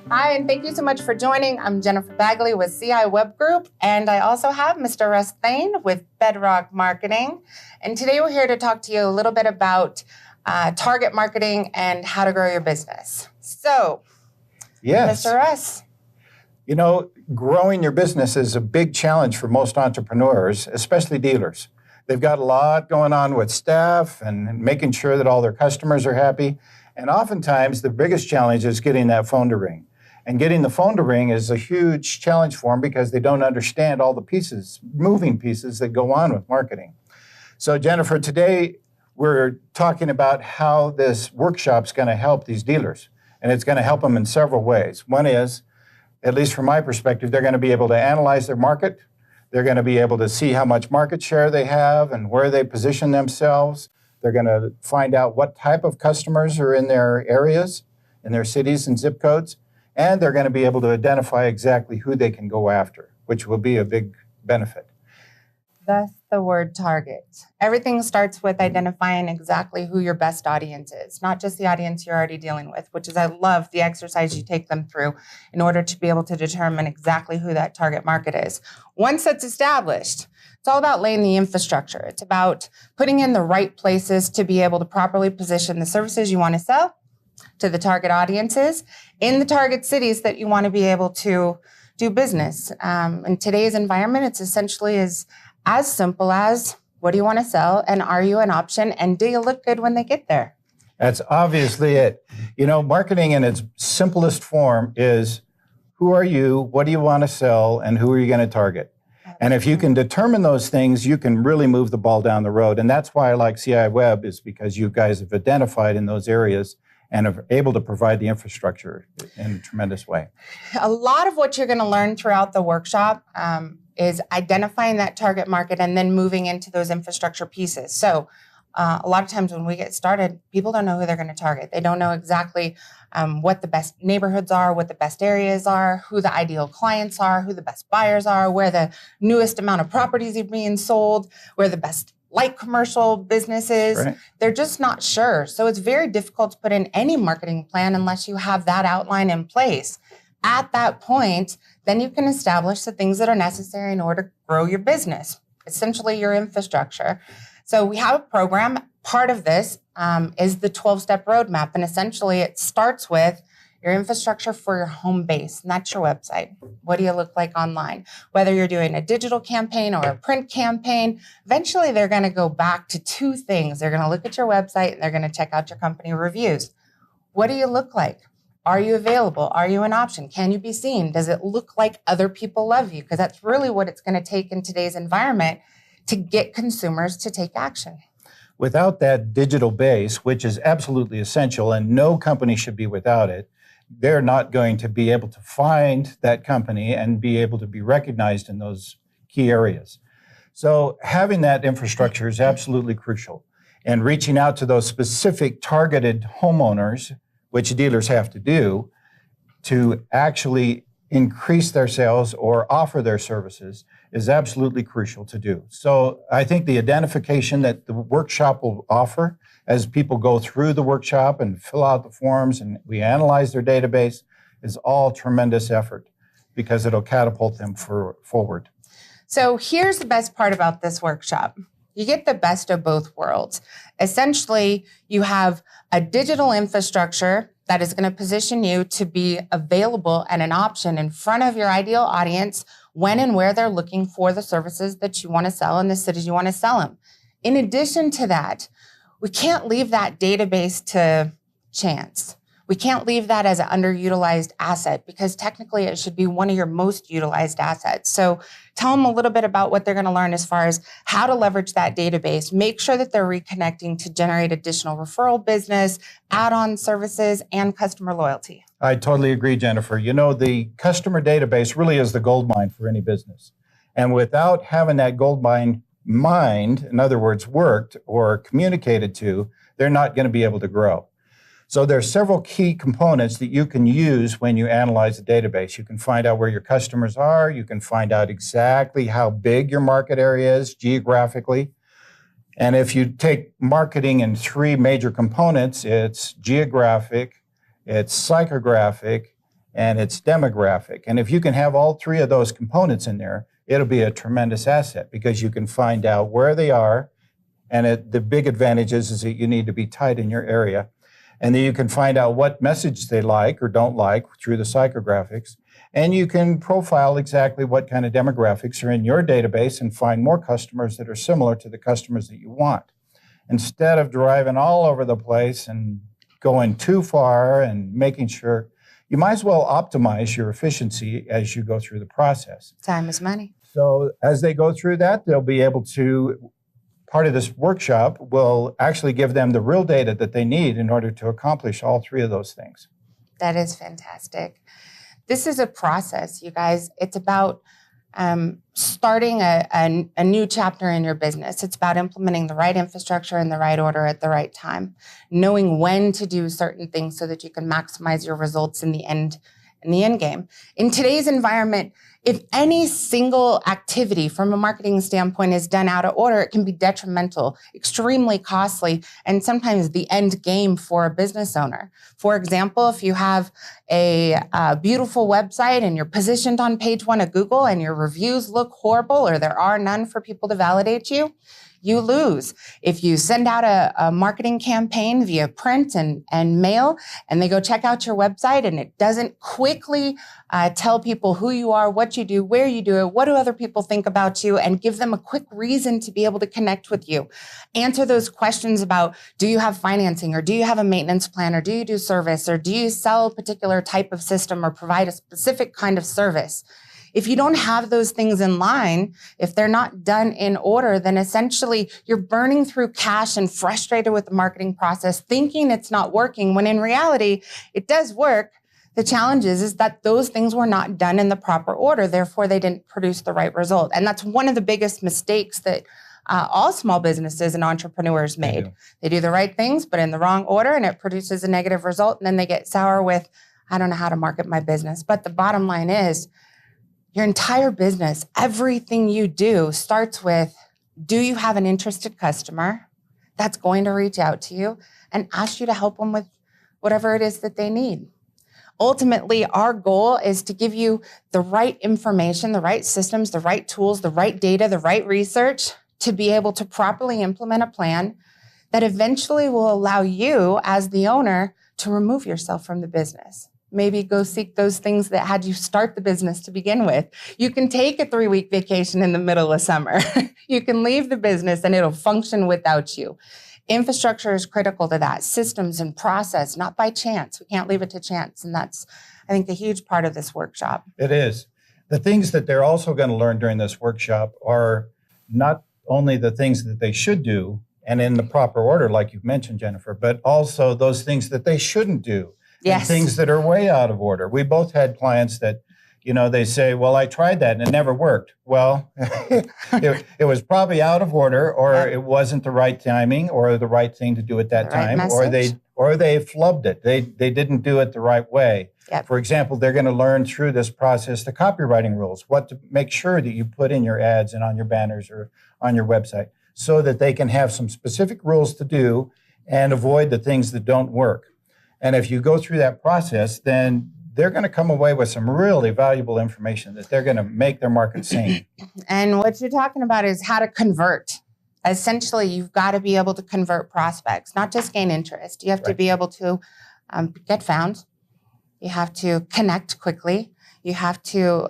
Hi, and thank you so much for joining. I'm Jennifer Bagley with CI Web Group, and I also have Mr. Russ Thane with Bedrock Marketing. And today we're here to talk to you a little bit about target marketing and how to grow your business. So, yes, Mr. Russ. You know, growing your business is a big challenge for most entrepreneurs, especially dealers. They've got a lot going on with staff and making sure that all their customers are happy. And oftentimes, the biggest challenge is getting that phone to ring. And getting the phone to ring is a huge challenge for them because they don't understand all the pieces, moving pieces that go on with marketing. So Jennifer, today we're talking about how this workshop's going to help these dealers. And it's going to help them in several ways. One is, at least from my perspective, they're going to be able to analyze their market. They're going to be able to see how much market share they have and where they position themselves. They're going to find out what type of customers are in their areas, in their cities and zip codes. And they're going to be able to identify exactly who they can go after, which will be a big benefit. Thus the word target. Everything starts with identifying exactly who your best audience is, not just the audience you're already dealing with, which is, I love the exercise you take them through in order to be able to determine exactly who that target market is. Once that's established, it's all about laying the infrastructure. It's about putting in the right places to be able to properly position the services you want to sell to the target audiences in the target cities that you want to be able to do business. In today's environment, it's essentially as simple as, what do you want to sell, and are you an option, and do you look good when they get there? That's obviously it. You know, marketing in its simplest form is, who are you, what do you want to sell, and who are you going to target? And if you can determine those things, you can really move the ball down the road. And that's why I like CI Web, is because you guys have identified in those areas and are able to provide the infrastructure in a tremendous way. A lot of what you're going to learn throughout the workshop is identifying that target market and then moving into those infrastructure pieces. So a lot of times when we get started, people don't know who they're going to target. They don't know exactly what the best neighborhoods are, what the best areas are, who the ideal clients are, who the best buyers are, where the newest amount of properties are being sold, where the best light commercial businesses. Right. They're just not sure. So it's very difficult to put in any marketing plan unless you have that outline in place. At that point, then you can establish the things that are necessary in order to grow your business, essentially your infrastructure. So we have a program. Part of this is the 12-step roadmap. And essentially it starts with your infrastructure for your home base, and that's your website. What do you look like online? Whether you're doing a digital campaign or a print campaign, eventually they're going to go back to two things. They're going to look at your website and they're going to check out your company reviews. What do you look like? Are you available? Are you an option? Can you be seen? Does it look like other people love you? Because that's really what it's going to take in today's environment to get consumers to take action. Without that digital base, which is absolutely essential, and no company should be without it, they're not going to be able to find that company and be able to be recognized in those key areas. So having that infrastructure is absolutely crucial. And reaching out to those specific targeted homeowners, which dealers have to do, to actually increase their sales or offer their services is absolutely crucial to do. So I think the identification that the workshop will offer as people go through the workshop and fill out the forms and we analyze their database is all tremendous effort because it'll catapult them forward. So here's the best part about this workshop. You get the best of both worlds. Essentially, you have a digital infrastructure that is going to position you to be available and an option in front of your ideal audience when and where they're looking for the services that you want to sell in the cities you want to sell them. In addition to that, we can't leave that database to chance. We can't leave that as an underutilized asset because technically it should be one of your most utilized assets. So tell them a little bit about what they're going to learn as far as how to leverage that database, make sure that they're reconnecting to generate additional referral business, add-on services, and customer loyalty. I totally agree, Jennifer. You know, the customer database really is the gold mine for any business. And without having that gold mine mined, in other words, worked or communicated to, they're not going to be able to grow. So there are several key components that you can use when you analyze the database. You can find out where your customers are. You can find out exactly how big your market area is geographically. And if you take marketing in three major components, it's geographic, it's psychographic, and it's demographic. And if you can have all three of those components in there, it'll be a tremendous asset because you can find out where they are. And the big advantage is that you need to be tight in your area. And then you can find out what message they like or don't like through the psychographics. And you can profile exactly what kind of demographics are in your database and find more customers that are similar to the customers that you want. Instead of driving all over the place and going too far and making sure, you might as well optimize your efficiency as you go through the process. Time is money. So as they go through that, they'll be able to, part of this workshop will actually give them the real data that they need in order to accomplish all three of those things. That is fantastic. This is a process, you guys. It's about starting a new chapter in your business. It's about implementing the right infrastructure in the right order at the right time, knowing when to do certain things so that you can maximize your results in the end game. In today's environment, if any single activity from a marketing standpoint is done out of order, it can be detrimental, extremely costly, and sometimes the end game for a business owner. For example, if you have a beautiful website and you're positioned on page 1 of Google and your reviews look horrible or there are none for people to validate you, you lose. If you send out a marketing campaign via print and mail, and they go check out your website and it doesn't quickly tell people who you are, what you do, where you do it, what do other people think about you, and give them a quick reason to be able to connect with you. Answer those questions about, do you have financing, or do you have a maintenance plan, or do you do service, or do you sell a particular type of system or provide a specific kind of service? If you don't have those things in line, if they're not done in order, then essentially you're burning through cash and frustrated with the marketing process, thinking it's not working, when in reality, it does work. The challenge is that those things were not done in the proper order. Therefore, they didn't produce the right result. And that's one of the biggest mistakes that all small businesses and entrepreneurs made. They do the right things, but in the wrong order, and it produces a negative result. And then they get sour with, I don't know how to market my business. But the bottom line is, your entire business, everything you do starts with, do you have an interested customer that's going to reach out to you and ask you to help them with whatever it is that they need? Ultimately, our goal is to give you the right information, the right systems, the right tools, the right data, the right research to be able to properly implement a plan that eventually will allow you as the owner to remove yourself from the business. Maybe go seek those things that had you start the business to begin with. You can take a 3-week vacation in the middle of summer. You can leave the business and it'll function without you. Infrastructure is critical to that. Systems and process, not by chance. We can't leave it to chance. And that's, I think, the huge part of this workshop. It is. The things that they're also going to learn during this workshop are not only the things that they should do and in the proper order, like you've mentioned, Jennifer, but also those things that they shouldn't do. Yes. And things that are way out of order. We both had clients that, they say, well, I tried that and it never worked. Well, it was probably out of order, or it wasn't the right timing or the right thing to do at that time, or they flubbed it. They didn't do it the right way. Yep. For example, they're going to learn through this process the copywriting rules, what to make sure that you put in your ads and on your banners or on your website, so that they can have some specific rules to do and avoid the things that don't work. And if you go through that process, then they're going to come away with some really valuable information that they're going to make their market sing. And what you're talking about is how to convert. Essentially, you've got to be able to convert prospects, not just gain interest. You have to be able to get found. You have to connect quickly. You have to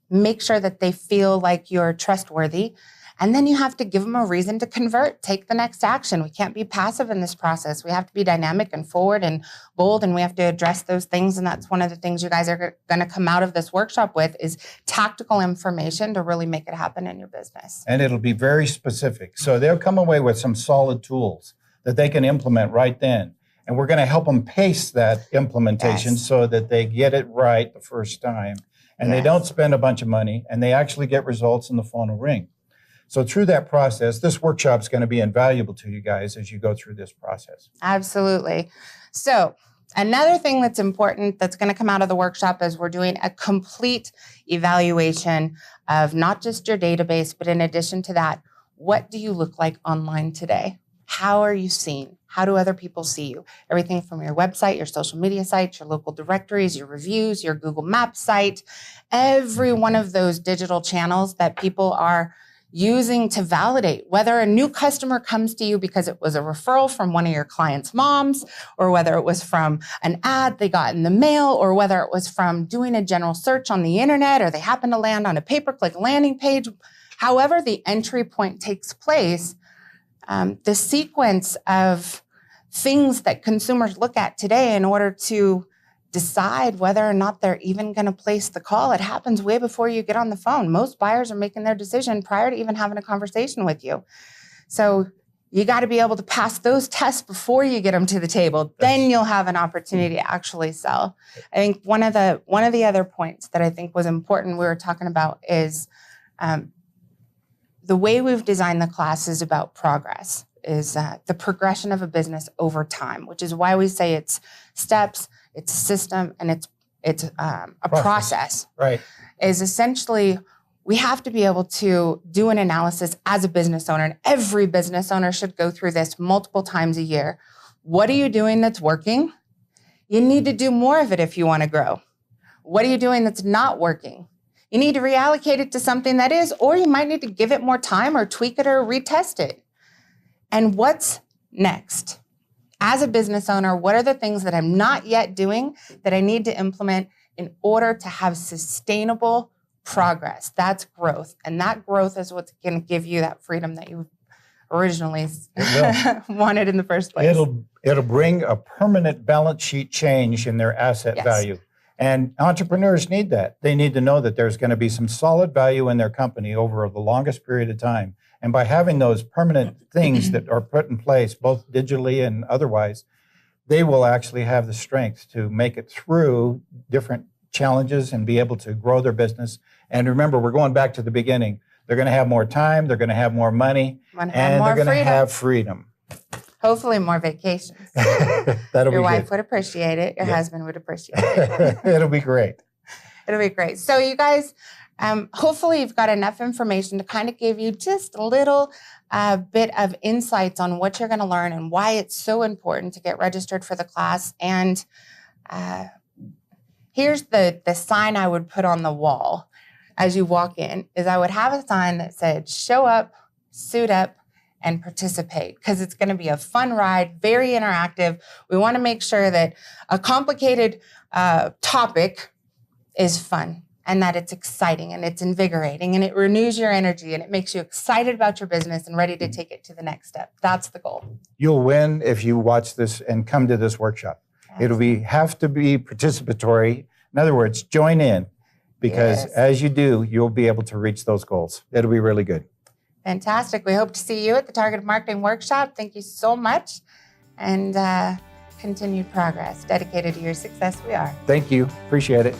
make sure that they feel like you're trustworthy. And then you have to give them a reason to convert, take the next action. We can't be passive in this process. We have to be dynamic and forward and bold, and we have to address those things. And that's one of the things you guys are going to come out of this workshop with, is tactical information to really make it happen in your business. And it'll be very specific. So they'll come away with some solid tools that they can implement right then. And we're going to help them pace that implementation so that they get it right the first time. And they don't spend a bunch of money, and they actually get results, and the phone will ring. So through that process, this workshop is going to be invaluable to you guys as you go through this process. Absolutely. So another thing that's important that's going to come out of the workshop is we're doing a complete evaluation of not just your database, but in addition to that, what do you look like online today? How are you seen? How do other people see you? Everything from your website, your social media sites, your local directories, your reviews, your Google Maps site, every one of those digital channels that people are using to validate whether a new customer comes to you because it was a referral from one of your clients' moms, or whether it was from an ad they got in the mail, or whether it was from doing a general search on the internet, or they happen to land on a pay-per-click landing page. However the entry point takes place, the sequence of things that consumers look at today in order to decide whether or not they're even going to place the call, it happens way before you get on the phone. Most buyers are making their decision prior to even having a conversation with you. So you got to be able to pass those tests before you get them to the table. Then you'll have an opportunity to actually sell. I think one of the other points that I think was important we were talking about is the way we've designed the class is about progress, is the progression of a business over time, which is why we say it's steps, it's a system, and it's a process. Right. Is essentially we have to be able to do an analysis as a business owner, and every business owner should go through this multiple times a year. What are you doing that's working? You need to do more of it if you want to grow. What are you doing that's not working? You need to reallocate it to something that is, or you might need to give it more time or tweak it or retest it. And what's next? As a business owner, what are the things that I'm not yet doing that I need to implement in order to have sustainable progress? That's growth. And that growth is what's going to give you that freedom that you originally wanted in the first place. It'll bring a permanent balance sheet change in their asset value. And entrepreneurs need that. They need to know that there's going to be some solid value in their company over the longest period of time. And by having those permanent things that are put in place, both digitally and otherwise, they will actually have the strength to make it through different challenges and be able to grow their business. And remember, we're going back to the beginning. They're going to have more time, they're going to have more money, and they're going to have freedom. Hopefully more vacations. Your wife would appreciate it. Your husband would appreciate it. It'll be great. It'll be great. So you guys, hopefully you've got enough information to kind of give you just a little bit of insights on what you're going to learn and why it's so important to get registered for the class. And here's the sign I would put on the wall as you walk in, is I would have a sign that said, show up, suit up, and participate, because it's going to be a fun ride, very interactive. We want to make sure that a complicated topic is fun, and that it's exciting and it's invigorating and it renews your energy and it makes you excited about your business and ready to take it to the next step. That's the goal. You'll win if you watch this and come to this workshop. Absolutely. It'll have to be participatory. In other words, join in, because as you do, you'll be able to reach those goals. It'll be really good. Fantastic. We hope to see you at the Targeted Marketing Workshop. Thank you so much. And continued progress. Dedicated to your success, we are. Thank you. Appreciate it.